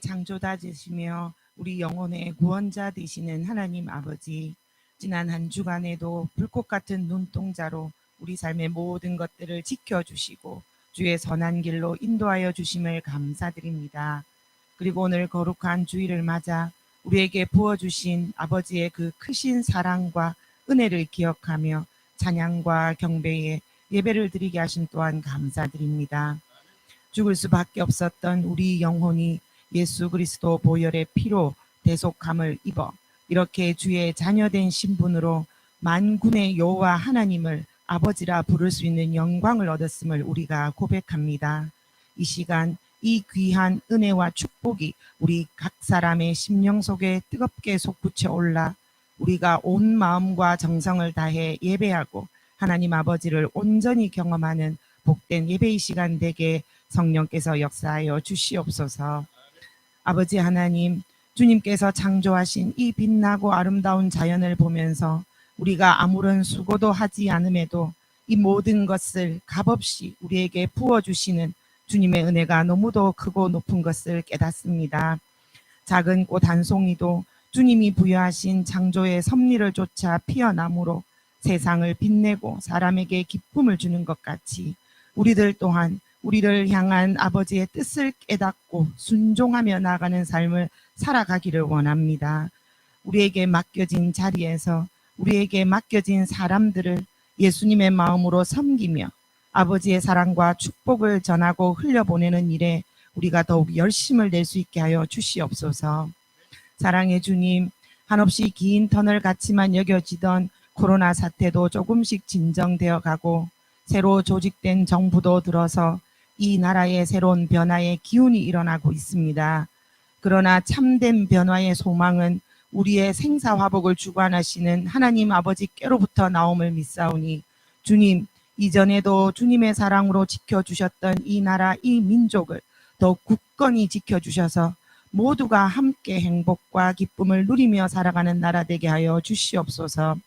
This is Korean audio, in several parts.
창조자 되시며 우리 영혼의 구원자 되시는 하나님 아버지, 지난 한 주간에도 불꽃 같은 눈동자로 우리 삶의 모든 것들을 지켜주시고 주의 선한 길로 인도하여 주심을 감사드립니다. 그리고 오늘 거룩한 주일을 맞아 우리에게 부어주신 아버지의 그 크신 사랑과 은혜를 기억하며 찬양과 경배에 예배를 드리게 하신 또한 감사드립니다. 죽을 수밖에 없었던 우리 영혼이 예수 그리스도 보혈의 피로 대속함을 입어 이렇게 주의 자녀된 신분으로 만군의 여호와 하나님을 아버지라 부를 수 있는 영광을 얻었음을 우리가 고백합니다. 이 시간 이 귀한 은혜와 축복이 우리 각 사람의 심령 속에 뜨겁게 솟구쳐 올라 우리가 온 마음과 정성을 다해 예배하고 하나님 아버지를 온전히 경험하는 복된 예배의 시간 되게 성령께서 역사하여 주시옵소서. 아버지 하나님, 주님께서 창조하신 이 빛나고 아름다운 자연을 보면서 우리가 아무런 수고도 하지 않음에도 이 모든 것을 값없이 우리에게 부어주시는 주님의 은혜가 너무도 크고 높은 것을 깨닫습니다. 작은 꽃 한 송이도 주님이 부여하신 창조의 섭리를 쫓아 피어나므로 세상을 빛내고 사람에게 기쁨을 주는 것 같이 우리들 또한 우리를 향한 아버지의 뜻을 깨닫고 순종하며 나아가는 삶을 살아가기를 원합니다. 우리에게 맡겨진 자리에서 우리에게 맡겨진 사람들을 예수님의 마음으로 섬기며 아버지의 사랑과 축복을 전하고 흘려보내는 일에 우리가 더욱 열심을 낼 수 있게 하여 주시옵소서. 사랑의 주님, 한없이 긴 터널 같이만 여겨지던 코로나 사태도 조금씩 진정되어 가고 새로 조직된 정부도 들어서 이 나라의 새로운 변화의 기운이 일어나고 있습니다. 그러나 참된 변화의 소망은 우리의 생사화복을 주관하시는 하나님 아버지께로부터 나옴을 믿사오니 주님, 이전에도 주님의 사랑으로 지켜주셨던 이 나라, 이 민족을 더욱 굳건히 지켜주셔서 모두가 함께 행복과 기쁨을 누리며 살아가는 나라 되게 하여 주시옵소서.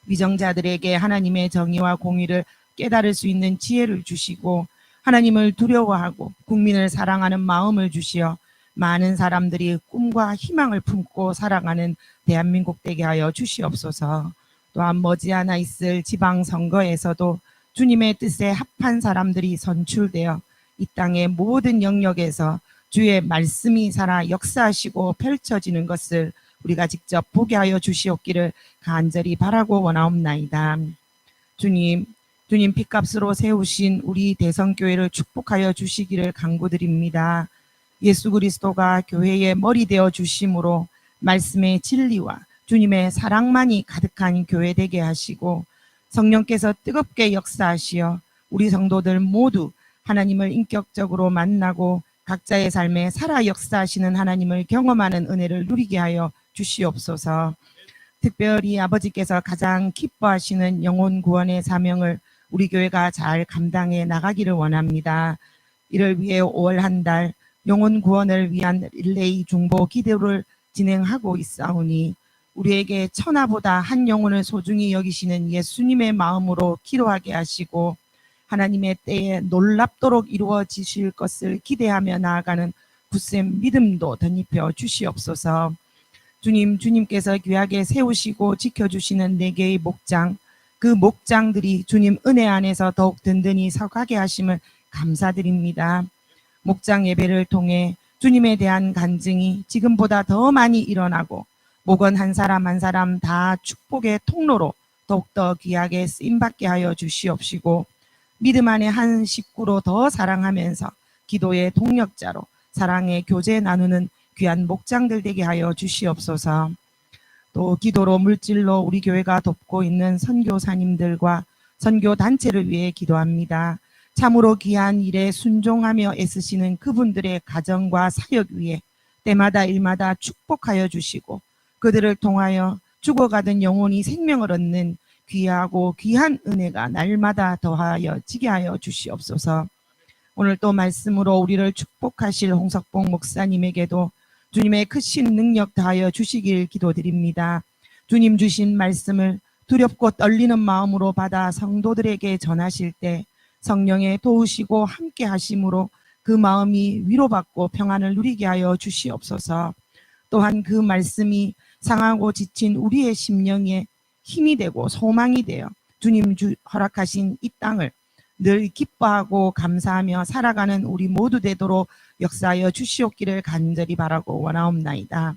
위정자들에게 하나님의 정의와 공의를 깨달을 수 있는 지혜를 주시고 하나님을 두려워하고 국민을 사랑하는 마음을 주시어 많은 사람들이 꿈과 희망을 품고 살아가는 대한민국 되게 하여 주시옵소서. 또한 머지않아 있을 지방선거에서도 주님의 뜻에 합한 사람들이 선출되어 이 땅의 모든 영역에서 주의 말씀이 살아 역사하시고 펼쳐지는 것을 우리가 직접 보게 하여 주시옵기를 간절히 바라고 원하옵나이다. 주님 핏값으로 세우신 우리 대성교회를 축복하여 주시기를 간구드립니다. 예수 그리스도가 교회의 머리 되어 주심으로 말씀의 진리와 주님의 사랑만이 가득한 교회 되게 하시고 성령께서 뜨겁게 역사하시어 우리 성도들 모두 하나님을 인격적으로 만나고 각자의 삶에 살아 역사하시는 하나님을 경험하는 은혜를 누리게 하여 주시옵소서. 특별히 아버지께서 가장 기뻐하시는 영혼 구원의 사명을 우리 교회가 잘 감당해 나가기를 원합니다. 이를 위해 5월 한 달 영혼 구원을 위한 릴레이 중보 기도를 진행하고 있사오니 우리에게 천하보다 한 영혼을 소중히 여기시는 예수님의 마음으로 기도하게 하시고 하나님의 때에 놀랍도록 이루어지실 것을 기대하며 나아가는 굳센 믿음도 덧입혀 주시옵소서. 주님께서 귀하게 세우시고 지켜주시는 4개의 목장, 그 목장들이 주님 은혜 안에서 더욱 든든히 서가게 하심을 감사드립니다. 목장 예배를 통해 주님에 대한 간증이 지금보다 더 많이 일어나고 목원 한 사람 한 사람 다 축복의 통로로 더욱더 귀하게 쓰임받게 하여 주시옵시고 믿음 안에 한 식구로 더 사랑하면서 기도의 동력자로 사랑의 교제 나누는 귀한 목장들 되게 하여 주시옵소서. 또 기도로 물질로 우리 교회가 돕고 있는 선교사님들과 선교단체를 위해 기도합니다. 참으로 귀한 일에 순종하며 애쓰시는 그분들의 가정과 사역 위에 때마다 일마다 축복하여 주시고 그들을 통하여 죽어가던 영혼이 생명을 얻는 귀하고 귀한 은혜가 날마다 더하여 지게 하여 주시옵소서. 오늘 또 말씀으로 우리를 축복하실 홍석봉 목사님에게도 주님의 크신 능력 다하여 주시길 기도드립니다. 주님 주신 말씀을 두렵고 떨리는 마음으로 받아 성도들에게 전하실 때 성령의 도우시고 함께 하심으로 그 마음이 위로받고 평안을 누리게 하여 주시옵소서. 또한 그 말씀이 상하고 지친 우리의 심령에 힘이 되고 소망이 되어 주님 허락하신 이 땅을 늘 기뻐하고 감사하며 살아가는 우리 모두 되도록 역사하여 주시옵기를 간절히 바라고 원하옵나이다.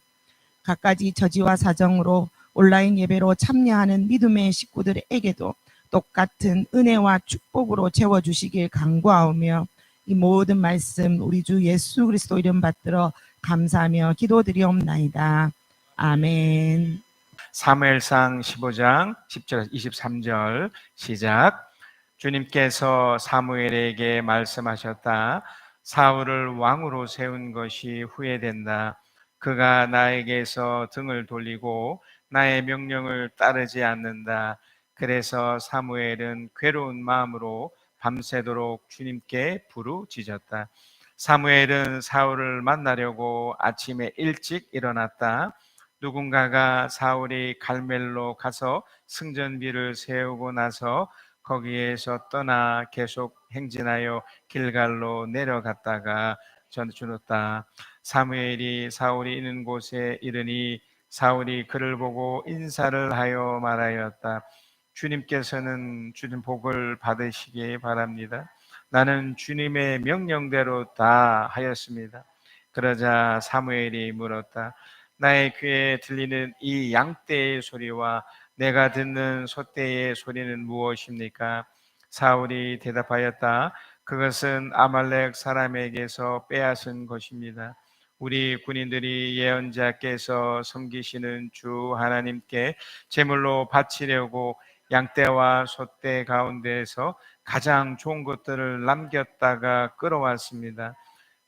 갖가지 처지와 사정으로 온라인 예배로 참여하는 믿음의 식구들에게도 똑같은 은혜와 축복으로 채워주시길 간구하오며 이 모든 말씀 우리 주 예수 그리스도 이름 받들어 감사하며 기도드리옵나이다. 아멘. 사무엘상 15장 10절 23절 시작. 주님께서 사무엘에게 말씀하셨다. 사울을 왕으로 세운 것이 후회된다. 그가 나에게서 등을 돌리고 나의 명령을 따르지 않는다. 그래서 사무엘은 괴로운 마음으로 밤새도록 주님께 부르짖었다. 사무엘은 사울을 만나려고 아침에 일찍 일어났다. 누군가가 사울이 갈멜로 가서 승전비를 세우고 나서 거기에서 떠나 계속 행진하여 길갈로 내려갔다가 전주었다. 사무엘이 사울이 있는 곳에 이르니 사울이 그를 보고 인사를 하여 말하였다. 주님께서는 주님 복을 받으시기 바랍니다. 나는 주님의 명령대로 다 하였습니다. 그러자 사무엘이 물었다. 나의 귀에 들리는 이 양떼의 소리와 내가 듣는 소떼의 소리는 무엇입니까? 사울이 대답하였다. 그것은 아말렉 사람에게서 빼앗은 것입니다. 우리 군인들이 예언자께서 섬기시는 주 하나님께 제물로 바치려고 양떼와 소떼 가운데에서 가장 좋은 것들을 남겼다가 끌어왔습니다.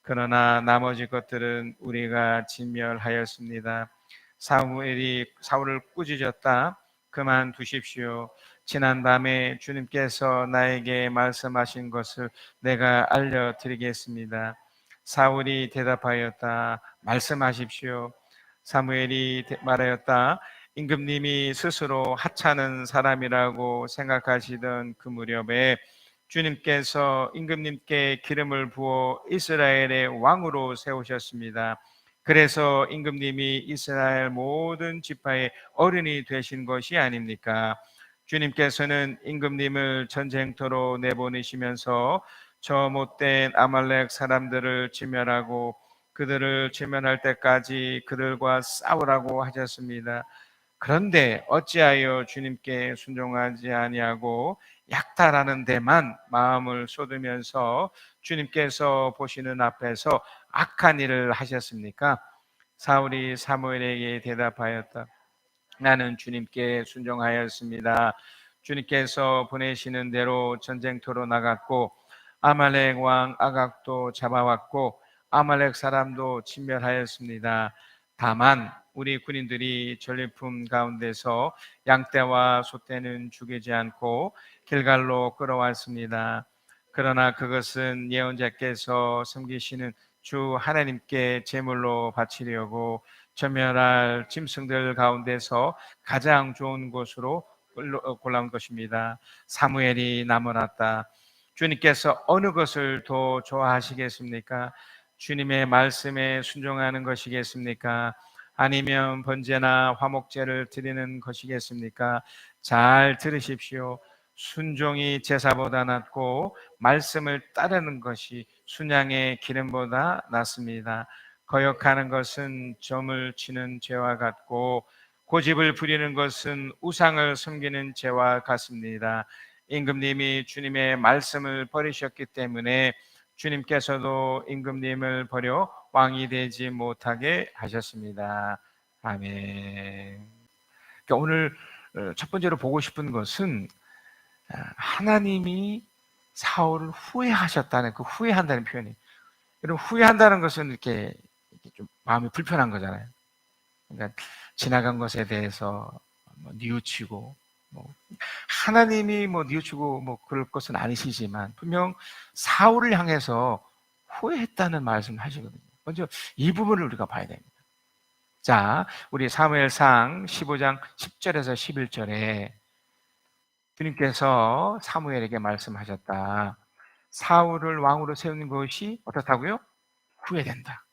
그러나 나머지 것들은 우리가 진멸하였습니다. 사무엘이 사울을 꾸짖었다. 그만두십시오. 지난 밤에 주님께서 나에게 말씀하신 것을 내가 알려드리겠습니다. 사울이 대답하였다. 말씀하십시오. 사무엘이 말하였다. 임금님이 스스로 하찮은 사람이라고 생각하시던 그 무렵에 주님께서 임금님께 기름을 부어 이스라엘의 왕으로 세우셨습니다. 그래서 임금님이 이스라엘 모든 지파의 어른이 되신 것이 아닙니까? 주님께서는 임금님을 전쟁터로 내보내시면서 저 못된 아말렉 사람들을 진멸하고 그들을 진멸할 때까지 그들과 싸우라고 하셨습니다. 그런데 어찌하여 주님께 순종하지 아니하고 약탈하는 데만 마음을 쏟으면서 주님께서 보시는 앞에서 악한 일을 하셨습니까? 사울이 사무엘에게 대답하였다. 나는 주님께 순종하였습니다. 주님께서 보내시는 대로 전쟁터로 나갔고 아말렉 왕 아각도 잡아왔고 아말렉 사람도 진멸하였습니다. 다만 우리 군인들이 전리품 가운데서 양떼와 소떼는 죽이지 않고 길갈로 끌어왔습니다. 그러나 그것은 예언자께서 섬기시는 주 하나님께 제물로 바치려고 전멸할 짐승들 가운데서 가장 좋은 곳으로 골라온 것입니다. 사무엘이 나무랐다. 주님께서 어느 것을 더 좋아하시겠습니까? 주님의 말씀에 순종하는 것이겠습니까? 아니면 번제나 화목제를 드리는 것이겠습니까? 잘 들으십시오. 순종이 제사보다 낫고 말씀을 따르는 것이 순양의 기름보다 낫습니다. 거역하는 것은 점을 치는 죄와 같고 고집을 부리는 것은 우상을 섬기는 죄와 같습니다. 임금님이 주님의 말씀을 버리셨기 때문에 주님께서도 임금님을 버려 왕이 되지 못하게 하셨습니다. 아멘. 그러니까 오늘 첫 번째로 보고 싶은 것은 하나님이 사울을 후회하셨다는 그 후회한다는 표현이. 여러분 후회한다는 것은 이렇게 좀 마음이 불편한 거잖아요. 그러니까 지나간 것에 대해서 뉘우치고 하나님이 뉘우치고 그럴 것은 아니시지만 분명 사울을 향해서 후회했다는 말씀을 하시거든요. 먼저 이 부분을 우리가 봐야 됩니다. 자, 우리 사무엘상 15장 10절에서 11절에 주님께서 사무엘에게 말씀하셨다. 사울을 왕으로 세우는 것이 어떻다고요? 후회된다.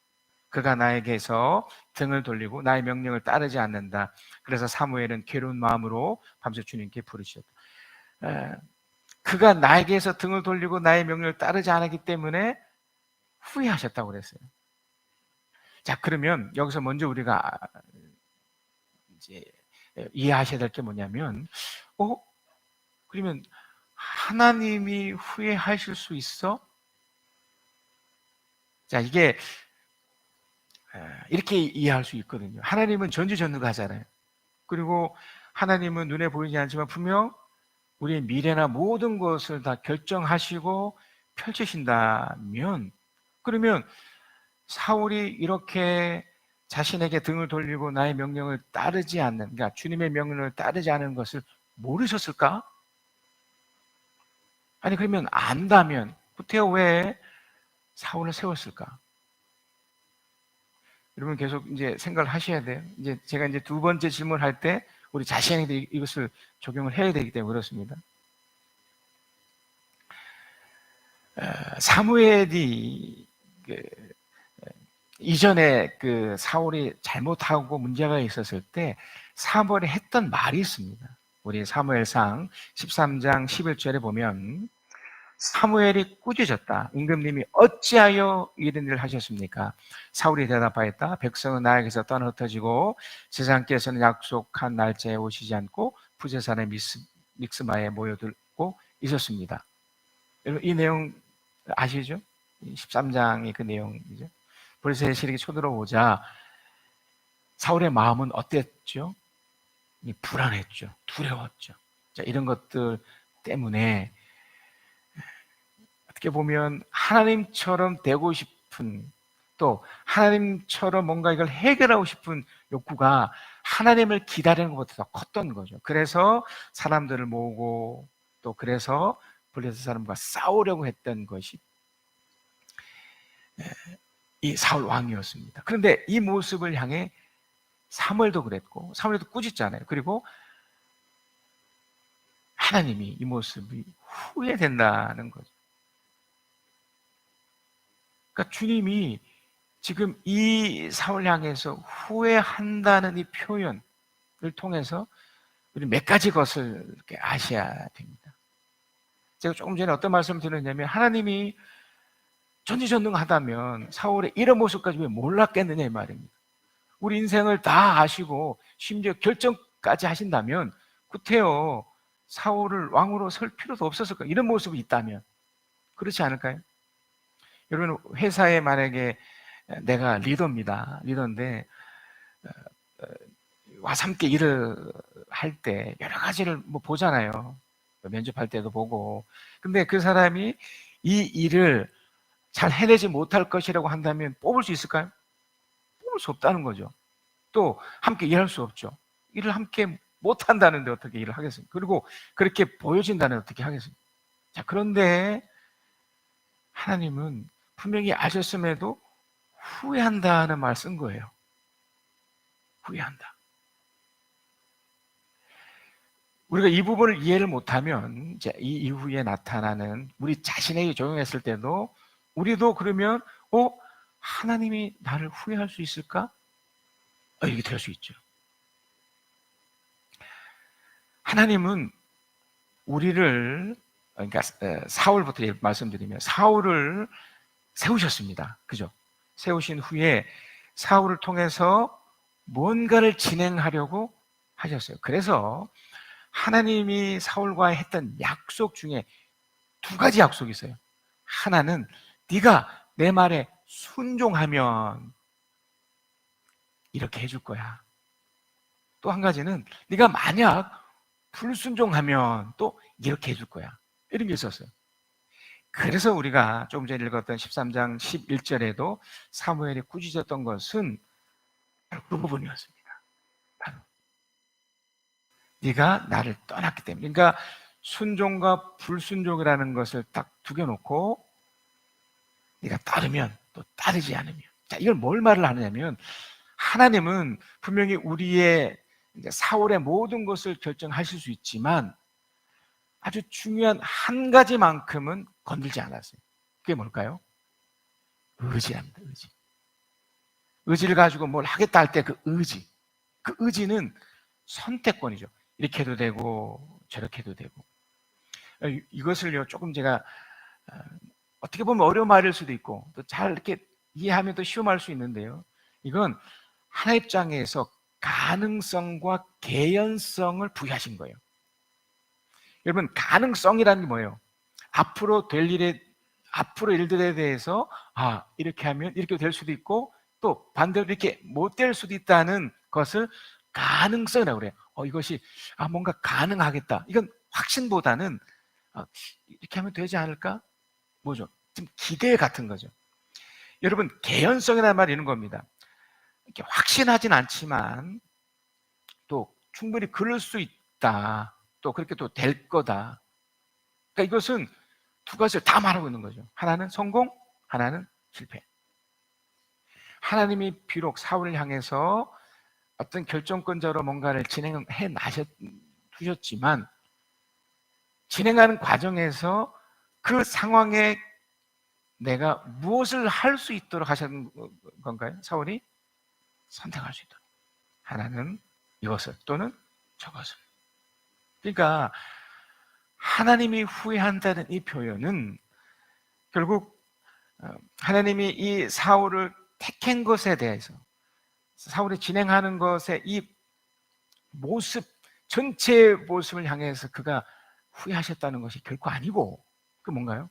그가 나에게서 등을 돌리고 나의 명령을 따르지 않는다. 그래서 사무엘은 괴로운 마음으로 밤새 주님께 부르셨다. 그가 나에게서 등을 돌리고 나의 명령을 따르지 않았기 때문에 후회하셨다고 그랬어요. 자, 그러면 여기서 먼저 우리가 이제 이해하셔야 될 게 뭐냐면, 그러면 하나님이 후회하실 수 있어? 자, 이게 이렇게 이해할 수 있거든요. 하나님은 전지전능하잖아요. 그리고 하나님은 눈에 보이지 않지만 분명 우리의 미래나 모든 것을 다 결정하시고 펼치신다면, 그러면 사울이 이렇게 자신에게 등을 돌리고 나의 명령을 따르지 않는, 그러니까 주님의 명령을 따르지 않은 것을 모르셨을까? 아니, 그러면 안다면 구태여 왜 사울을 세웠을까? 여러분 계속 이제 생각을 하셔야 돼요. 이제 제가 이제 두 번째 질문을 할 때 우리 자신에게 이것을 적용을 해야 되기 때문에 그렇습니다. 사무엘이 이전에 그 사울이 잘못하고 문제가 있었을 때 사무엘이 했던 말이 있습니다. 우리 사무엘상 13장 11절에 보면 사무엘이 꾸짖었다. 임금님이 어찌하여 이런 일을 하셨습니까? 사울이 대답하였다. 백성은 나에게서 떠나 흩어지고 제사장께서는 약속한 날짜에 오시지 않고 부제산의 믹스마에 모여들고 있었습니다. 여러분 이 내용 아시죠? 13장이 그 내용이죠. 벌새의 시력이 쳐들어오자 사울의 마음은 어땠죠? 불안했죠. 두려웠죠. 자, 이런 것들 때문에 어떻게 보면 하나님처럼 되고 싶은, 또 하나님처럼 뭔가 이걸 해결하고 싶은 욕구가 하나님을 기다리는 것보다 더 컸던 거죠. 그래서 사람들을 모으고 또 그래서 블레셋 사람과 싸우려고 했던 것이 이 사울 왕이었습니다. 그런데 이 모습을 향해 사무엘도 그랬고, 사무엘도 꾸짖잖아요. 그리고 하나님이 이 모습이 후회된다는 거죠. 그러니까 주님이 지금 이 사울 향해서 후회한다는 이 표현을 통해서 우리 몇 가지 것을 이렇게 아셔야 됩니다. 제가 조금 전에 어떤 말씀을 드렸냐면, 하나님이 전지전능하다면 사울의 이런 모습까지 왜 몰랐겠느냐 이 말입니다. 우리 인생을 다 아시고 심지어 결정까지 하신다면 구태여 사울을 왕으로 설 필요도 없었을 거예요. 이런 모습이 있다면. 그렇지 않을까요? 여러분 회사에 만약에 내가 리더인데 와서 함께 일을 할 때 여러 가지를 뭐 보잖아요. 면접할 때도 보고. 근데 그 사람이 이 일을 잘 해내지 못할 것이라고 한다면 뽑을 수 있을까요? 뽑을 수 없다는 거죠. 또 함께 일할 수 없죠. 일을 함께 못 한다는데 어떻게 일을 하겠습니까? 그리고 그렇게 보여진다는데 어떻게 하겠습니까? 자, 그런데 하나님은 분명히 아셨음에도 후회한다는 말 쓴 거예요. 후회한다. 우리가 이 부분을 이해를 못하면 이제 이 이후에 나타나는 우리 자신에게 적용했을 때도 우리도 그러면 하나님이 나를 후회할 수 있을까? 이렇게 될 수 있죠. 하나님은 우리를, 그러니까 사울부터 말씀드리면 사울을 세우셨습니다. 그죠? 세우신 후에 사울을 통해서 뭔가를 진행하려고 하셨어요. 그래서 하나님이 사울과 했던 약속 중에 두 가지 약속이 있어요. 하나는 네가 내 말에 순종하면 이렇게 해줄 거야. 또 한 가지는 네가 만약 불순종하면 또 이렇게 해줄 거야. 이런 게 있었어요. 그래서 우리가 조금 전에 읽었던 13장 11절에도 사무엘이 꾸짖었던 것은 바로 그 부분이었습니다. 바로 네가 나를 떠났기 때문에. 그러니까 순종과 불순종이라는 것을 딱 두겨놓고 네가 따르면 또 따르지 않으면. 자, 이걸 뭘 말을 하느냐면 하나님은 분명히 우리의 사울의 모든 것을 결정하실 수 있지만 아주 중요한 한 가지만큼은 건들지 않았어요. 그게 뭘까요? 의지랍니다. 의지. 의지를 가지고 뭘 하겠다 할 때 그 의지. 그 의지는 선택권이죠. 이렇게 해도 되고 저렇게 해도 되고. 이것을요 조금 제가 어떻게 보면 어려운 말일 수도 있고 또 잘 이렇게 이해하면 또 쉬운 말일 수 있는데요. 이건 하나님 입장에서 가능성과 개연성을 부여하신 거예요. 여러분, 가능성이라는 게 뭐예요? 앞으로 일들에 대해서 이렇게 하면 이렇게 될 수도 있고 또 반대로 이렇게 못 될 수도 있다는 것을 가능성이라고 그래요. 이것이 뭔가 가능하겠다. 이건 확신보다는 이렇게 하면 되지 않을까? 뭐죠? 좀 기대 같은 거죠. 여러분, 개연성이라는 말이 이런 겁니다. 이렇게 확신하진 않지만 또 충분히 그럴 수 있다. 또 그렇게 또 될 거다. 그러니까 이것은 두 가지를 다 말하고 있는 거죠. 하나는 성공, 하나는 실패. 하나님이 비록 사울을 향해서 어떤 결정권자로 뭔가를 진행해 두셨지만 진행하는 과정에서 그 상황에 내가 무엇을 할 수 있도록 하신 건가요? 사울이 선택할 수 있도록. 하나는 이것을 또는 저것을. 그러니까 하나님이 후회한다는 이 표현은 결국 하나님이 이 사울을 택한 것에 대해서 사울이 진행하는 것의 이 모습, 전체 모습을 향해서 그가 후회하셨다는 것이 결코 아니고 그 뭔가요?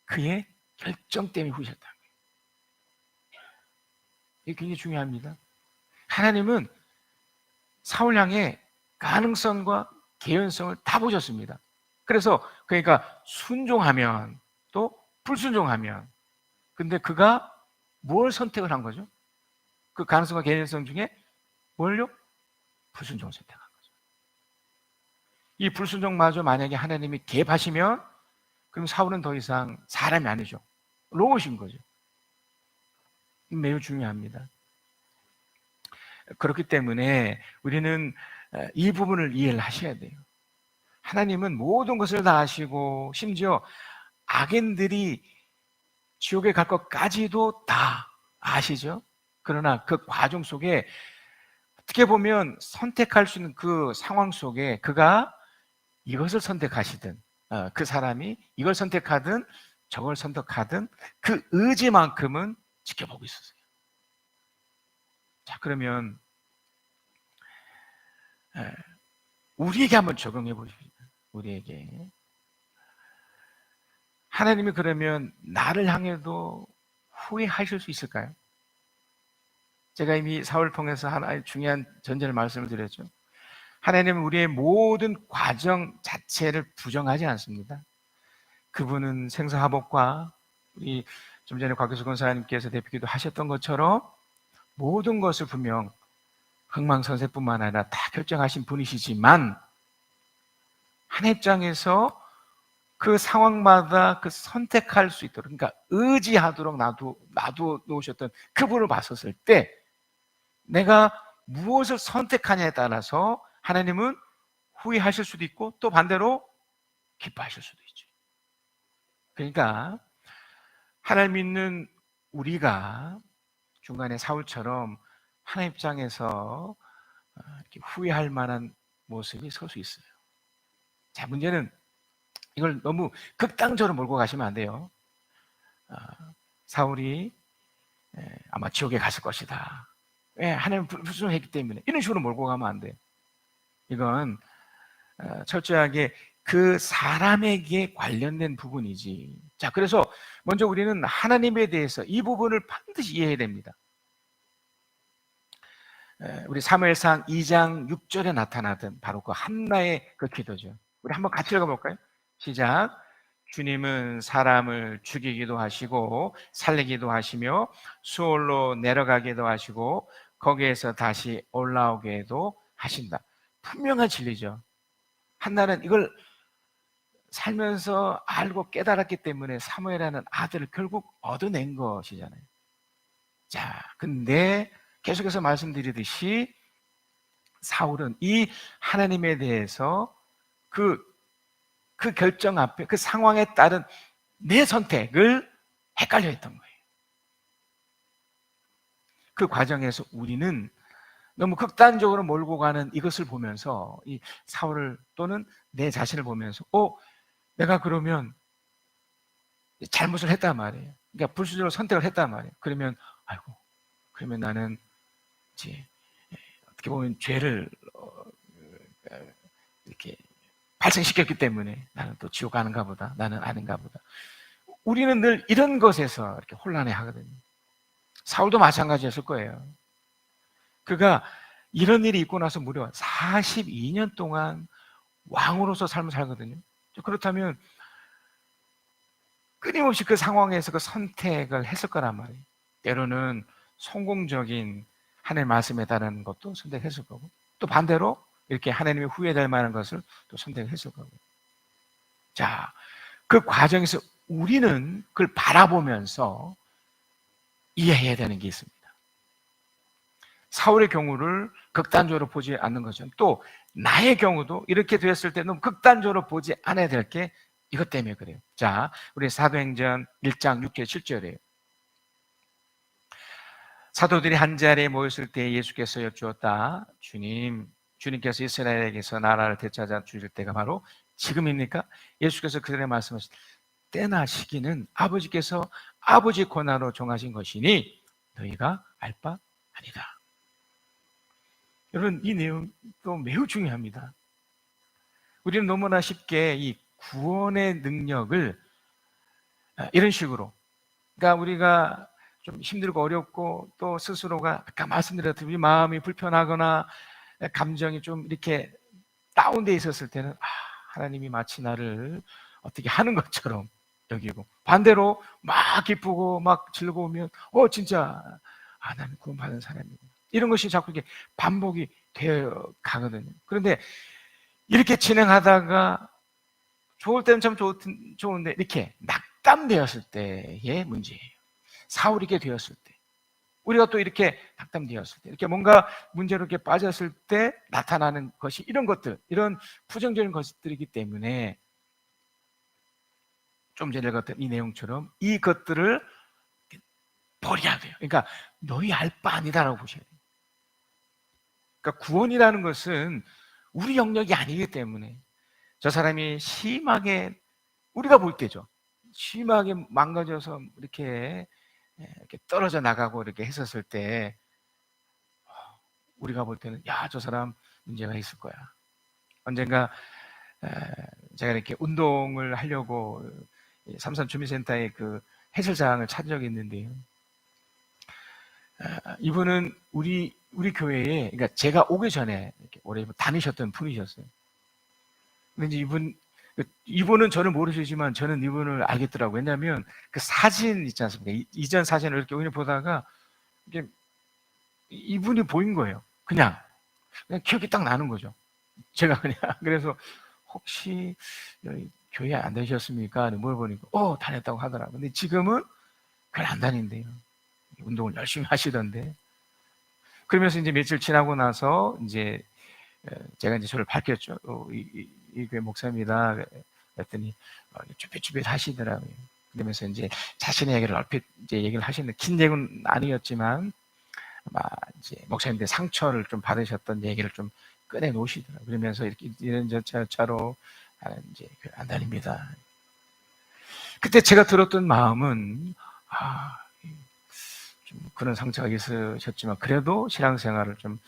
그의 결정 때문에 후회하셨다는 거예요. 이게 굉장히 중요합니다. 하나님은 사울 향해 가능성과 개연성을 다 보셨습니다. 그래서 그러니까 순종하면 또 불순종하면 근데 그가 뭘 선택을 한 거죠? 그 가능성과 개연성 중에 뭘요? 불순종을 선택한 거죠. 이 불순종마저 만약에 하나님이 개입하시면 그럼 사울은 더 이상 사람이 아니죠. 로봇인 거죠. 매우 중요합니다. 그렇기 때문에 우리는 이 부분을 이해를 하셔야 돼요. 하나님은 모든 것을 다 아시고 심지어 악인들이 지옥에 갈 것까지도 다 아시죠? 그러나 그 과정 속에 어떻게 보면 선택할 수 있는 그 상황 속에 그가 이것을 선택하시든 그 사람이 이걸 선택하든 저걸 선택하든 그 의지만큼은 지켜보고 있었어요. 자, 그러면 우리에게 한번 적용해 보십시오. 우리에게 하나님이 그러면 나를 향해도 후회하실 수 있을까요? 제가 이미 사울을 통해서 하나의 중요한 전제를 말씀을 드렸죠. 하나님은 우리의 모든 과정 자체를 부정하지 않습니다. 그분은 생사화복과 우리 좀 전에 곽규수 권사님께서 대표기도 하셨던 것처럼 모든 것을 분명 흥망성쇠뿐만 아니라 다 결정하신 분이시지만 하나님 입장에서 그 상황마다 그 선택할 수 있도록 그러니까 의지하도록 놔두 놓으셨던 그분을 봤었을 때 내가 무엇을 선택하냐에 따라서 하나님은 후회하실 수도 있고 또 반대로 기뻐하실 수도 있죠. 그러니까 하나님 믿는 우리가 중간에 사울처럼 하나님 입장에서 이렇게 후회할 만한 모습이 설 수 있어요. 자, 문제는 이걸 너무 극단적으로 몰고 가시면 안 돼요. 사울이 아마 지옥에 갔을 것이다. 왜? 하나님 불순종했기 때문에. 이런 식으로 몰고 가면 안 돼요. 이건 철저하게 그 사람에게 관련된 부분이지. 자, 그래서 먼저 우리는 하나님에 대해서 이 부분을 반드시 이해해야 됩니다. 우리 사무엘상 2장 6절에 나타나던 바로 그 한나의 그 기도죠. 우리 한번 같이 읽어볼까요? 시작. 주님은 사람을 죽이기도 하시고 살리기도 하시며 수월로 내려가기도 하시고 거기에서 다시 올라오게도 하신다. 분명한 진리죠. 한나는 이걸 살면서 알고 깨달았기 때문에 사무엘이라는 아들을 결국 얻어낸 것이잖아요. 자, 근데 계속해서 말씀드리듯이 사울은 이 하나님에 대해서 그 결정 앞에 그 상황에 따른 내 선택을 헷갈려 했던 거예요. 그 과정에서 우리는 너무 극단적으로 몰고 가는 이것을 보면서 이 사울을 또는 내 자신을 보면서 내가 그러면 잘못을 했단 말이에요. 그러니까 불수적으로 선택을 했단 말이에요. 그러면 아이고, 그러면 나는 이제 어떻게 보면 죄를 이렇게 발생시켰기 때문에 나는 또 지옥 가는가 보다, 나는 아닌가 보다. 우리는 늘 이런 것에서 이렇게 혼란해 하거든요. 사울도 마찬가지였을 거예요. 그가 이런 일이 있고 나서 무려 42년 동안 왕으로서 삶을 살거든요. 그렇다면 끊임없이 그 상황에서 그 선택을 했을 거란 말이에요. 때로는 성공적인 하나님의 말씀에 따르는 것도 선택했을 거고, 또 반대로 이렇게 하나님의 후회될 만한 것을 또 선택했을 거고. 자, 그 과정에서 우리는 그걸 바라보면서 이해해야 되는 게 있습니다. 사울의 경우를 극단적으로 보지 않는 거죠. 또 나의 경우도 이렇게 되었을 때 너무 극단적으로 보지 않아야 될 게 이것 때문에 그래요. 자, 우리 사도행전 1장 6절 7절이에요. 사도들이 한 자리에 모였을 때 예수께서 여쭈었다. 주님께서 이스라엘에게서 나라를 되찾아 주실 때가 바로 지금입니까? 예수께서 그들에게 말씀하셨다. 때나 시기는 아버지께서 아버지 권한으로 정하신 것이니 너희가 알 바 아니다. 여러분, 이 내용도 매우 중요합니다. 우리는 너무나 쉽게 이 구원의 능력을 이런 식으로, 그러니까 우리가 좀 힘들고 어렵고 또 스스로가 아까 말씀드렸듯이 우리 마음이 불편하거나 감정이 좀 이렇게 다운돼 있었을 때는 하나님이 마치 나를 어떻게 하는 것처럼 여기고, 반대로 막 기쁘고 막 즐거우면 진짜 나는 구원받은 사람이구나, 이런 것이 자꾸 이렇게 반복이 되어 가거든요. 그런데 이렇게 진행하다가 좋을 때는 참 좋은데 이렇게 낙담되었을 때의 문제예요. 사울이게 되었을 때, 우리가 또 이렇게 낙담되었을 때, 이렇게 뭔가 문제로 이렇게 빠졌을 때 나타나는 것이 이런 것들, 이런 부정적인 것들이기 때문에 좀 전에 읽었던 이 내용처럼 이것들을 버려야 돼요. 그러니까 너희 알 바 아니다라고 보셔야 돼요. 그러니까 구원이라는 것은 우리 영역이 아니기 때문에 저 사람이 심하게, 우리가 볼 때죠, 심하게 망가져서 이렇게 떨어져 나가고 이렇게 했었을 때 우리가 볼 때는 저 사람 문제가 있을 거야. 언젠가 제가 이렇게 운동을 하려고 삼산 주민센터에 그 해설장을 찾은 적이 있는데요. 이분은 우리 교회에, 그러니까 제가 오기 전에 이렇게 오래 다니셨던 분이셨어요. 근데 이분은 저를 모르시지만 저는 이분을 알겠더라고요. 왜냐하면 그 사진 있지 않습니까? 이전 사진을 이렇게 오늘 보다가 이게 이분이 보인 거예요. 그냥 기억이 딱 나는 거죠. 제가 그냥 그래서 혹시 여기 교회 안 다니셨습니까? 물어보니까 다녔다고 하더라고요. 근데 지금은 그걸 안 다닌대요. 운동을 열심히 하시던데. 그러면서 이제 며칠 지나고 나서 이제 제가 이제 저를 밝혔죠. 이 교회 목사입니다. 그랬더니 쭈뼛쭈뼛 하시더라고요. 그러면서 이제 자신의 얘기를 얼핏 이제 얘기를 하시는데, 긴 얘기는 아니었지만 아마 이제 목사님들 상처를 좀 받으셨던 얘기를 좀 꺼내 놓으시더라고요. 그러면서 이렇게 이런저차로 이제 안 다닙니다. 그때 제가 들었던 마음은 좀 그런 상처가 있으셨지만 그래도 신앙생활을 좀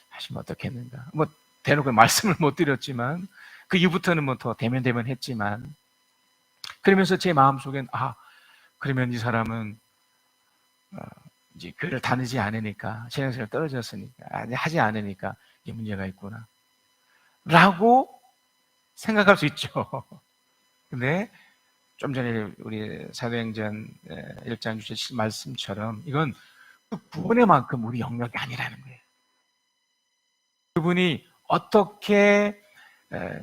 하시면 어떻겠는가. 뭐 대놓고 말씀을 못 드렸지만 그 이후부터는 뭐 더 대면대면 했지만, 그러면서 제 마음속엔 그러면 이 사람은 이제 교회를 다니지 않으니까, 신앙생활 떨어졌으니까, 하지 않으니까 이 문제가 있구나 라고 생각할 수 있죠. 근데 좀 전에 우리 사도행전 1장 주신 말씀처럼 이건 구원의 만큼 우리 영역이 아니라는 거예요. 그분이 어떻게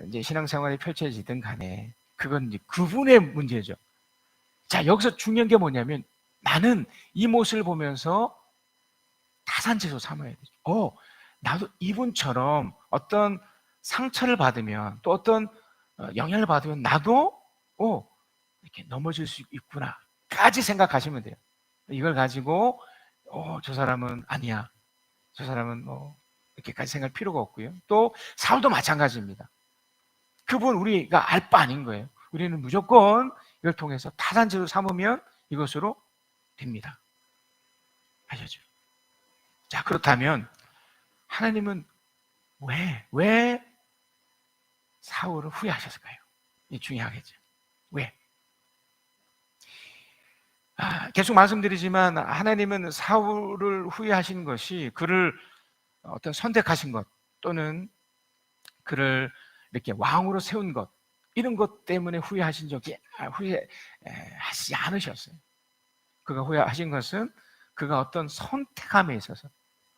이제 신앙생활이 펼쳐지든 간에 그건 이제 그분의 문제죠. 자, 여기서 중요한 게 뭐냐면 나는 이 모습을 보면서 타산지로 삼아야 되죠. 나도 이분처럼 어떤 상처를 받으면, 또 어떤 영향을 받으면 나도 이렇게 넘어질 수 있구나까지 생각하시면 돼요. 이걸 가지고 저 사람은 아니야, 저 사람은 이렇게까지 생각할 필요가 없고요. 또 사울도 마찬가지입니다. 그분 우리가 알 바 아닌 거예요. 우리는 무조건 이걸 통해서 타산지로 삼으면 이것으로 됩니다. 아셨죠? 자, 그렇다면 하나님은 왜 사울을 후회하셨을까요? 이 중요하겠죠. 왜? 계속 말씀드리지만 하나님은 사울을 후회하신 것이 그를 어떤 선택하신 것 또는 그를 이렇게 왕으로 세운 것 이런 것 때문에 후회하시지 않으셨어요. 그가 후회하신 것은 그가 어떤 선택함에 있어서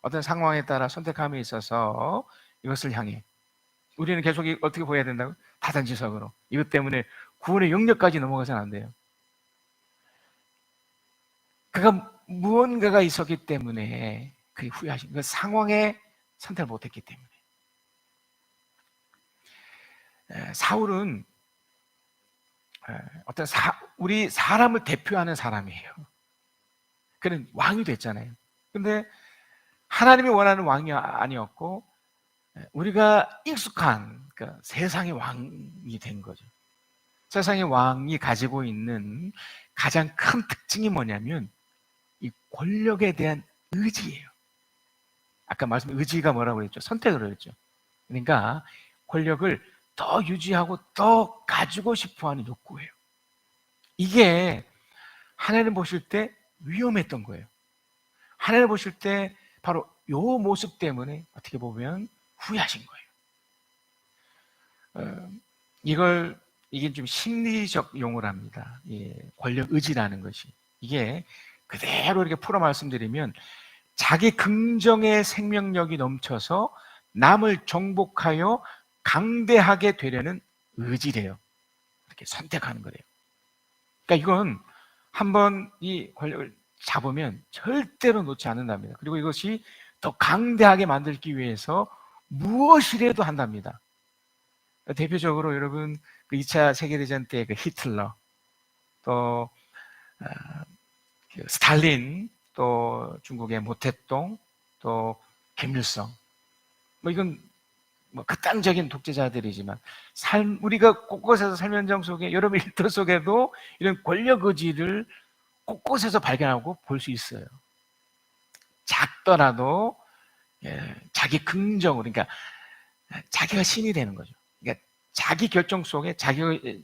어떤 상황에 따라 선택함에 있어서 이것을 향해 우리는 계속 어떻게 보여야 된다고? 타산지석으로. 이것 때문에 구원의 영역까지 넘어가서는 안 돼요. 그가 무언가가 있었기 때문에 그게 후회하신 그 상황에 선택을 못했기 때문에. 사울은 어떤 우리 사람을 대표하는 사람이에요. 그는 왕이 됐잖아요. 근데 하나님이 원하는 왕이 아니었고 우리가 익숙한 그러니까 세상의 왕이 된 거죠. 세상의 왕이 가지고 있는 가장 큰 특징이 뭐냐면 이 권력에 대한 의지예요. 아까 말씀 의지가 뭐라고 그랬죠? 선택을 그랬죠. 그러니까 권력을 더 유지하고 더 가지고 싶어하는 욕구예요. 이게 하나님 보실 때 위험했던 거예요. 하나님 보실 때 바로 이 모습 때문에 어떻게 보면 후회하신 거예요. 이게 좀 심리적 용어랍니다. 권력 의지라는 것이 이게 그대로 이렇게 풀어 말씀드리면 자기 긍정의 생명력이 넘쳐서 남을 정복하여 강대하게 되려는 의지래요. 이렇게 선택하는 거래요. 그러니까 이건 한번 이 권력을 잡으면 절대로 놓지 않는답니다. 그리고 이것이 더 강대하게 만들기 위해서 무엇이라도 한답니다. 대표적으로 여러분 그 2차 세계대전 때 그 히틀러 또 스탈린 또 중국의 모택동 또 김일성 이건 극단적인 독재자들이지만 우리가 곳곳에서 삶현장 속에 여러분 일터 속에도 이런 권력 의지를 곳곳에서 발견하고 볼 수 있어요. 작더라도 자기 긍정으로 그러니까 자기가 신이 되는 거죠. 그러니까 자기 결정 속에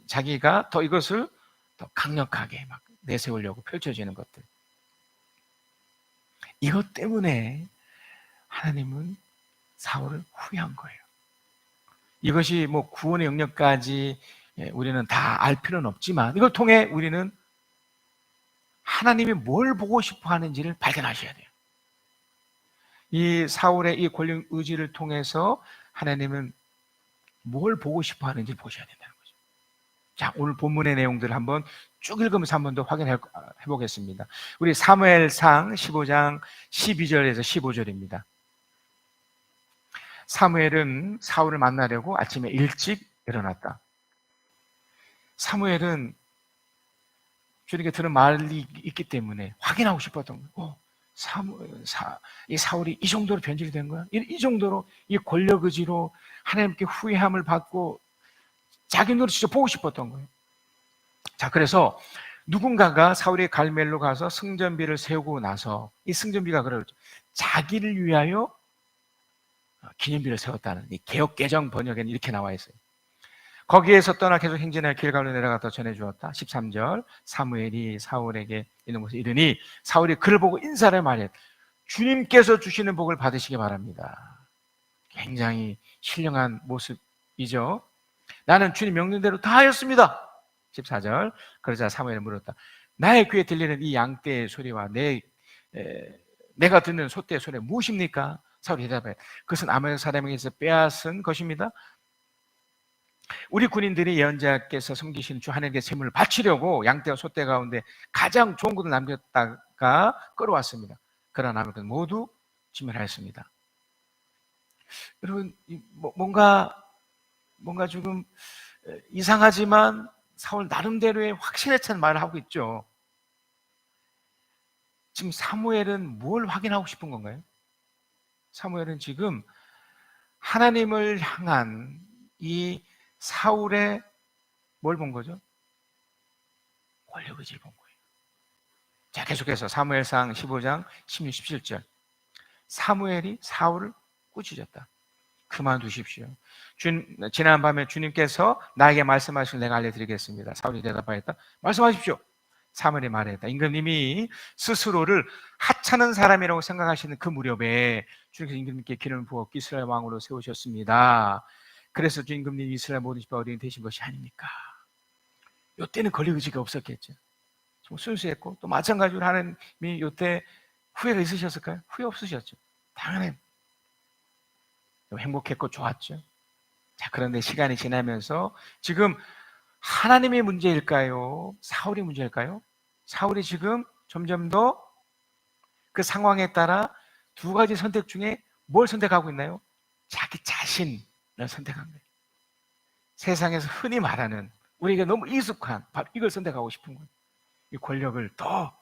자기가 더 이것을 더 강력하게 막 내세우려고 펼쳐지는 것들. 이것 때문에 하나님은 사울을 후회한 거예요. 이것이 구원의 영역까지 우리는 다 알 필요는 없지만 이걸 통해 우리는 하나님이 뭘 보고 싶어 하는지를 발견하셔야 돼요. 이 사울의 이 권력 의지를 통해서 하나님은 뭘 보고 싶어 하는지 보셔야 된다는 거죠. 자, 오늘 본문의 내용들을 한번 쭉 읽으면서 한 번 더 확인해 보겠습니다. 우리 사무엘상 15장 12절에서 15절입니다. 사무엘은 사울을 만나려고 아침에 일찍 일어났다. 사무엘은 주님께 들은 말이 있기 때문에 확인하고 싶었던 거예요. 이 사울이 이 정도로 변질이 된 거야? 이 정도로 이 권력 의지로 하나님께 후회함을 받고 자기 눈으로 진짜 보고 싶었던 거예요. 자, 그래서 누군가가 사울이 갈멜로 가서 승전비를 세우고 나서 이 승전비가 그러죠. 자기를 위하여 기념비를 세웠다는 이 개역개정 번역에는 이렇게 나와 있어요. 거기에서 떠나 계속 행진하여 길갈로 내려가다 전해주었다. 13절 사무엘이 사울에게 있는 곳에 이르니 사울이 그를 보고 인사를 말했다. 주님께서 주시는 복을 받으시기 바랍니다. 굉장히 신령한 모습이죠. 나는 주님 명령대로 다 하였습니다. 14절 그러자 사무엘이 물었다. 나의 귀에 들리는 이 양떼의 소리와 내가 듣는 소떼의 소리 무엇입니까? 사울이 대답해 그것은 아말렉 사람에게서 빼앗은 것입니다. 우리 군인들이 예언자께서 섬기시는 주 하나님께 제물을 바치려고 양떼와 소떼 가운데 가장 좋은 것을 남겼다가 끌어왔습니다. 그러나 아말렉은 모두 진멸하였습니다. 여러분 뭔가 조금 이상하지만 사울 나름대로의 확신에 찬 말을 하고 있죠. 지금 사무엘은 뭘 확인하고 싶은 건가요? 사무엘은 지금 하나님을 향한 이 사울의 뭘 본 거죠? 권력의지를 본 거예요. 자, 계속해서 사무엘상 15장 16, 17절. 사무엘이 사울을 꾸짖었다. 그만두십시오. 지난밤에 주님께서 나에게 말씀하시길 내가 알려드리겠습니다. 사울이 대답하였다. 말씀하십시오. 사무엘이 말했다. 임금님이 스스로를 하찮은 사람이라고 생각하시는 그 무렵에 주님께서 임금님께 기름을 부어 이스라엘 왕으로 세우셨습니다. 그래서 임금님이 이스라엘 모든 집안 어린이 되신 것이 아닙니까? 이때는 권력 의지가 없었겠죠. 좀 순수했고 또 마찬가지로 하나님이 이때 후회가 있으셨을까요? 후회 없으셨죠. 당연히 행복했고 좋았죠. 자, 그런데 시간이 지나면서 지금 하나님의 문제일까요? 사울의 문제일까요? 사울이 지금 점점 더 그 상황에 따라 두 가지 선택 중에 뭘 선택하고 있나요? 자기 자신을 선택한 거예요. 세상에서 흔히 말하는 우리에게 너무 익숙한 바로 이걸 선택하고 싶은 거예요. 이 권력을 더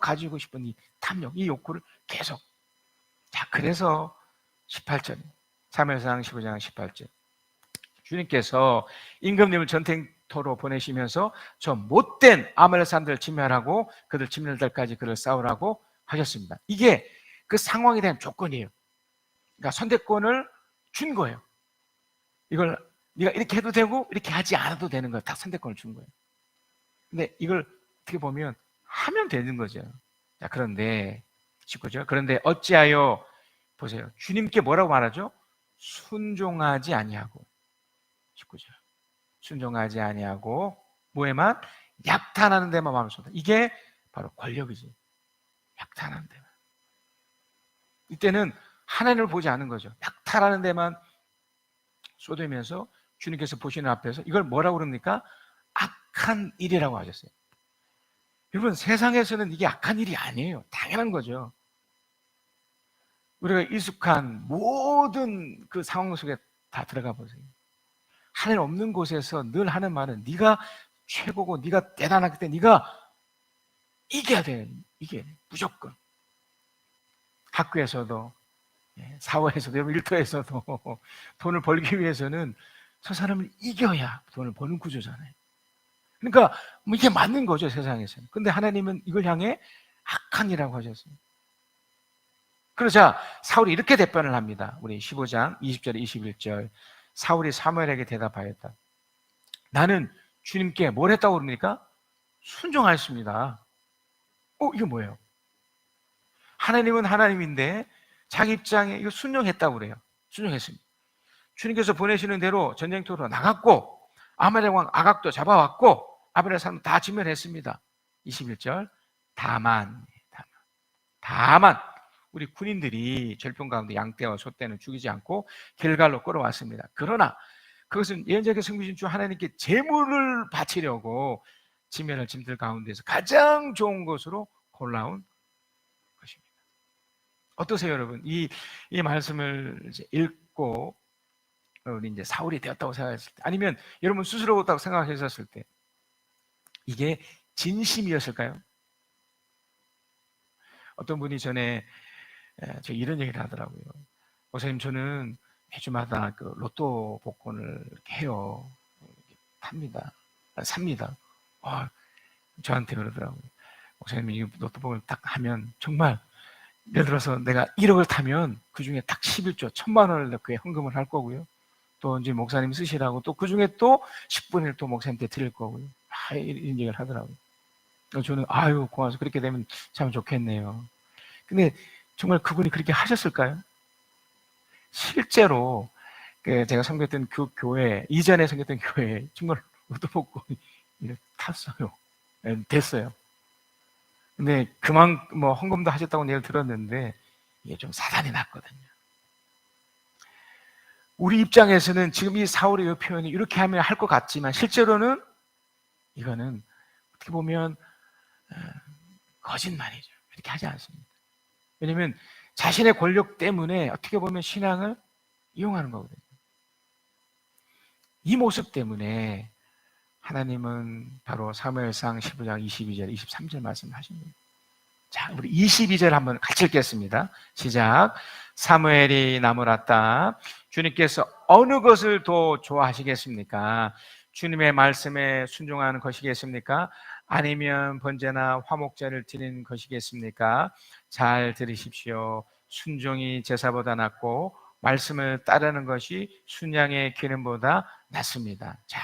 가지고 싶은 이 탐욕, 이 욕구를 계속. 자, 그래서 18절 사무엘상 15장 18절 주님께서 임금님을 전쟁터로 보내시면서 저 못된 아말렉 사람들을 진멸하고 그들 진멸될까지 그를 싸우라고 하셨습니다. 이게 그 상황에 대한 조건이에요. 그러니까 선택권을 준 거예요. 이걸 네가 이렇게 해도 되고 이렇게 하지 않아도 되는 거예요. 딱 선택권을 준 거예요. 근데 이걸 어떻게 보면 하면 되는 거죠. 자, 그런데 19절 그런데 어찌하여 보세요. 주님께 뭐라고 말하죠? 순종하지 아니하고 19절 순종하지 아니하고 뭐에만? 약탈하는 데만 마음을 쏟아. 이게 바로 권력이지. 약탈하는 데만. 이때는 하나님을 보지 않은 거죠. 약탈하는 데만 쏟으면서 주님께서 보시는 앞에서 이걸 뭐라고 그럽니까? 악한 일이라고 하셨어요. 여러분, 세상에서는 이게 악한 일이 아니에요. 당연한 거죠. 우리가 익숙한 모든 그 상황 속에 다 들어가 보세요. 하나님 없는 곳에서 늘 하는 말은 네가 최고고 네가 대단하기 때문에 네가 이겨야 돼. 이게 무조건. 학교에서도 사회에서도 일터에서도 돈을 벌기 위해서는 저 사람을 이겨야 돈을 버는 구조잖아요. 그러니까 뭐 이게 맞는 거죠, 세상에서는. 근데 하나님은 이걸 향해 악한 이라고 하셨어요. 그러자 사울이 이렇게 답변을 합니다. 우리 15장 20절 21절 사울이 사무엘에게 대답하였다. 나는 주님께 뭘 했다고 그럽니까? 순종하였습니다. 이게 뭐예요? 하나님은 하나님인데 자기 입장에 이거 순종했다고 그래요. 순종했습니다. 주님께서 보내시는 대로 전쟁터로 나갔고 아말렉 왕 아각도 잡아왔고 아말렉 사람 다 진멸했습니다. 21절 다만 우리 군인들이 절병 가운데 양떼와 소떼는 죽이지 않고 길갈로 끌어왔습니다. 그러나 그것은 예언자에게 섬기신 주 하나님께 제물을 바치려고 진멸할 짐들 가운데서 가장 좋은 것으로 골라온 것입니다. 어떠세요, 여러분? 이 말씀을 이제 읽고 우리 이제 사울이 되었다고 생각했을 때, 아니면 여러분 스스로 그렇다고 생각하셨을 때, 이게 진심이었을까요? 어떤 분이 전에 저 이런 얘기를 하더라고요. 목사님, 저는 매주마다 그 로또 복권을 이렇게 해요. 삽니다. 저한테 그러더라고요. 목사님, 이 로또 복권을 딱 하면 정말 예를 들어서 내가 1억을 타면 그 중에 딱 11조 1,000만 원을 그에 헌금을 할 거고요. 또 이제 목사님 쓰시라고 또 그 중에 또 10분을 또 목사님한테 드릴 거고요. 이런 얘기를 하더라고요. 저는 고마워서 그렇게 되면 참 좋겠네요. 근데 정말 그분이 그렇게 하셨을까요? 실제로 제가 섬겼던 그 교회, 이전에 섬겼던 교회에 정말 로또 복권이 탔어요. 됐어요. 근데 뭐 헌금도 하셨다고 얘기를 들었는데 이게 좀 사단이 났거든요. 우리 입장에서는 지금 이 사울의 이 표현이 이렇게 하면 할 것 같지만 실제로는 이거는 어떻게 보면 거짓말이죠. 이렇게 하지 않습니다. 왜냐하면 자신의 권력 때문에 어떻게 보면 신앙을 이용하는 거거든요. 이 모습 때문에 하나님은 바로 사무엘상 15장 22절, 23절 말씀하십니다. 자, 우리 22절 한번 같이 읽겠습니다. 시작. 사무엘이 나무랐다. 주님께서 어느 것을 더 좋아하시겠습니까? 주님의 말씀에 순종하는 것이겠습니까? 아니면 번제나 화목제를 드리는 것이겠습니까? 잘 들으십시오. 순종이 제사보다 낫고 말씀을 따르는 것이 순양의 기름보다 낫습니다. 자,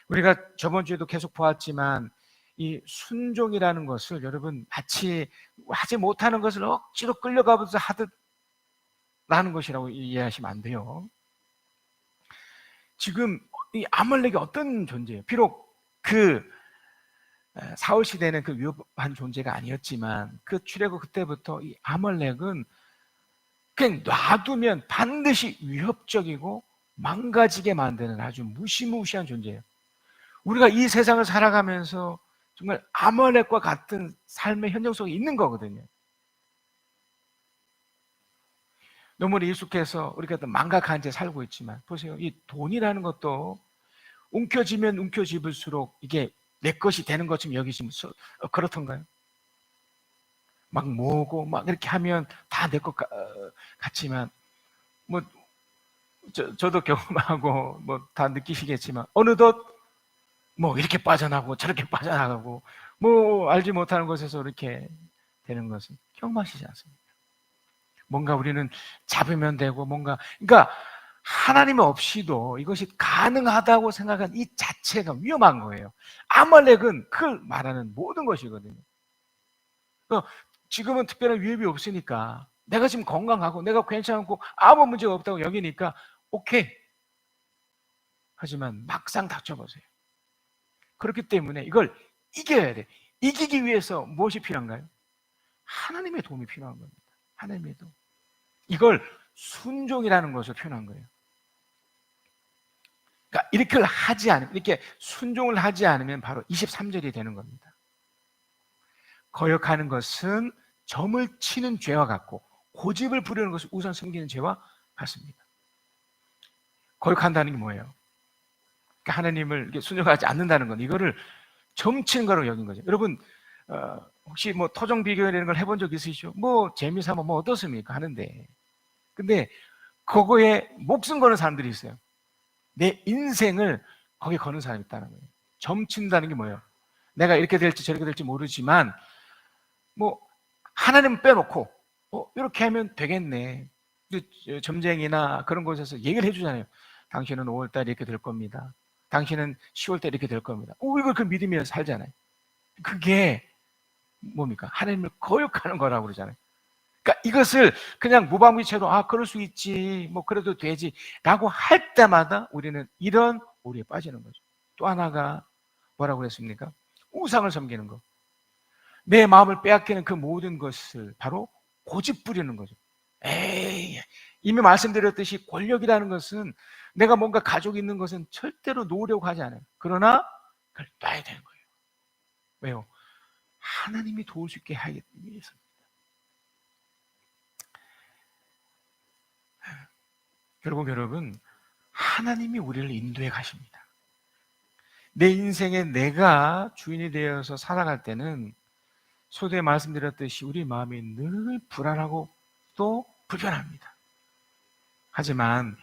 우리가 저번 주에도 계속 보았지만 이 순종이라는 것을 여러분 마치 하지 못하는 것을 억지로 끌려가면서 하듯 나는 것이라고 이해하시면 안 돼요. 지금 이 아말렉이 어떤 존재예요? 비록 그 사울 시대는 그 위협한 존재가 아니었지만 그 출애굽 그때부터 이 아말렉은 그냥 놔두면 반드시 위협적이고 망가지게 만드는 아주 무시무시한 존재예요. 우리가 이 세상을 살아가면서 정말 아말렉과 같은 삶의 현장 속에 있는 거거든요. 너무 익숙해서 우리가 또 망각한 채 살고 있지만 보세요. 이 돈이라는 것도 움켜쥐면 움켜쥐을수록 이게 내 것이 되는 것처럼 여기시면 그렇던가요? 막 모으고 막 이렇게 하면 다 내 것 같지만 뭐 저도 경험하고 뭐 다 느끼시겠지만 어느덧 뭐 이렇게 빠져나가고 저렇게 빠져나가고 뭐 알지 못하는 곳에서 이렇게 되는 것은 경험하시지 않습니까? 뭔가 우리는 잡으면 되고 뭔가 그러니까 하나님 없이도 이것이 가능하다고 생각한 이 자체가 위험한 거예요. 아말렉은 그걸 말하는 모든 것이거든요. 지금은 특별한 위협이 없으니까 내가 지금 건강하고 내가 괜찮고 아무 문제가 없다고 여기니까 오케이. 하지만 막상 닥쳐보세요. 그렇기 때문에 이걸 이겨야 돼. 이기기 위해서 무엇이 필요한가요? 하나님의 도움이 필요한 겁니다. 하나님의 도움. 이걸 순종이라는 것을 표현한 거예요. 그러니까 이렇게 순종을 하지 않으면 바로 23절이 되는 겁니다. 거역하는 것은 점을 치는 죄와 같고 고집을 부리는 것을 우선 숨기는 죄와 같습니다. 거역한다는 게 뭐예요? 그러니까 하나님을 이렇게 순종하지 않는다는 건 이거를 점치는 거라고 여긴 거죠. 여러분 혹시 뭐 토종 비교라는 걸 해본 적 있으시죠? 뭐 재미삼아 뭐 어떻습니까? 하는데 근데 그거에 목숨 거는 사람들이 있어요. 내 인생을 거기에 거는 사람이 있다는 거예요. 점친다는 게 뭐예요? 내가 이렇게 될지 저렇게 될지 모르지만 뭐 하나님은 빼놓고 이렇게 하면 되겠네. 점쟁이나 그런 곳에서 얘기를 해주잖아요. 당신은 5월달에 이렇게 될 겁니다. 당신은 10월달에 이렇게 될 겁니다. 이걸 그 믿으면서 살잖아요. 그게 뭡니까? 하나님을 거역하는 거라고 그러잖아요. 그러니까 이것을 그냥 무방비채로 그럴 수 있지 뭐 그래도 되지 라고 할 때마다 우리는 이런 오류에 빠지는 거죠. 또 하나가 뭐라고 그랬습니까? 우상을 섬기는 거. 내 마음을 빼앗기는 그 모든 것을 바로 고집 부리는 거죠. 에이, 이미 말씀드렸듯이 권력이라는 것은 내가 뭔가 가지고 있는 것은 절대로 놓으려고 하지 않아요. 그러나 그걸 놔야 되는 거예요. 왜요? 하나님이 도울 수 있게 하기 위해서입니다. 결국 여러분, 하나님이 우리를 인도해 가십니다. 내 인생에 내가 주인이 되어서 살아갈 때는 소두에 말씀드렸듯이 우리 마음이 늘 불안하고 또 불편합니다. 하지만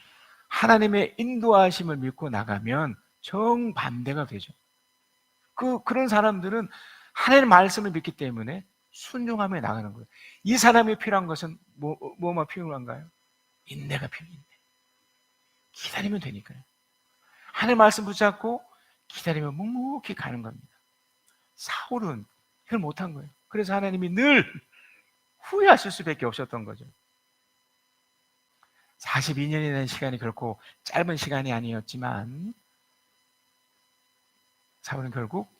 하나님의 인도하심을 믿고 나가면 정반대가 되죠. 그런 사람들은 하나님의 말씀을 믿기 때문에 순종하며 나가는 거예요. 이 사람이 필요한 것은 뭐만 필요한가요? 인내가 필요해요. 기다리면 되니까요. 하나님의 말씀 붙잡고 기다리면 묵묵히 가는 겁니다. 사울은 그걸 못한 거예요. 그래서 하나님이 늘 후회하실 수밖에 없었던 거죠. 42년이라는 시간이 결코 짧은 시간이 아니었지만 사울은 결국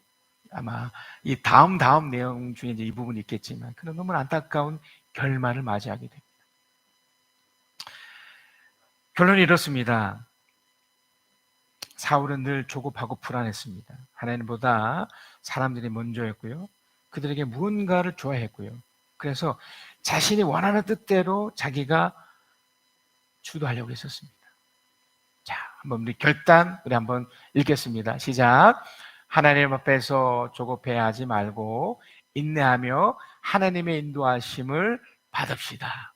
아마 이 다음 내용 중에 이제 이 부분이 있겠지만 그런 너무 안타까운 결말을 맞이하게 됩니다. 결론이 이렇습니다. 사울은 늘 조급하고 불안했습니다. 하나님보다 사람들이 먼저였고요. 그들에게 무언가를 좋아했고요. 그래서 자신이 원하는 뜻대로 자기가 주도하려고 했었습니다. 자, 한번 우리 결단 우리 한번 읽겠습니다. 시작. 하나님 앞에서 조급해하지 말고 인내하며 하나님의 인도하심을 받읍시다.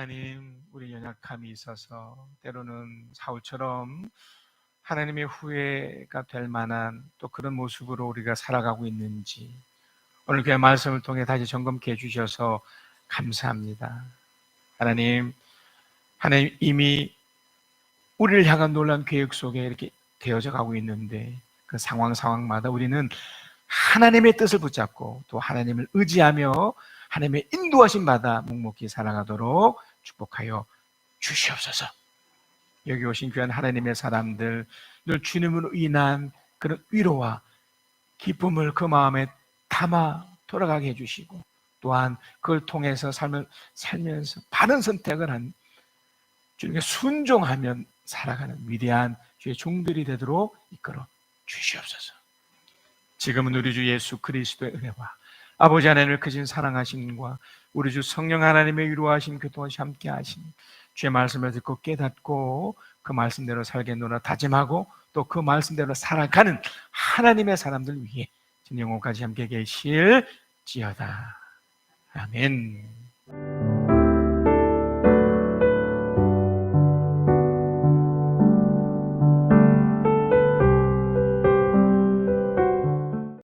하나님, 우리 연약함이 있어서 때로는 사울처럼 하나님의 후회가 될 만한 또 그런 모습으로 우리가 살아가고 있는지 오늘 그 말씀을 통해 다시 점검케 해주셔서 감사합니다. 하나님 이미 우리를 향한 놀라운 계획 속에 이렇게 되어져 가고 있는데 그 상황마다 우리는 하나님의 뜻을 붙잡고 또 하나님을 의지하며 하나님의 인도하심 받아 묵묵히 살아가도록 축복하여 주시옵소서. 여기 오신 귀한 하나님의 사람들 늘 주님으로 인한 그런 위로와 기쁨을 그 마음에 담아 돌아가게 해주시고 또한 그걸 통해서 삶을 살면서 바른 선택을 한 주님께 순종하며 살아가는 위대한 주의 종들이 되도록 이끌어 주시옵소서. 지금은 우리 주 예수 그리스도의 은혜와 아버지 하나님을 크신 사랑하심과 우리 주 성령 하나님의 위로하심 교통하심 함께 하심 주의 말씀을 듣고 깨닫고 그 말씀대로 살겠노라 다짐하고 또 그 말씀대로 살아가는 하나님의 사람들 위해 전 영혼까지 함께 계실지어다. 아멘.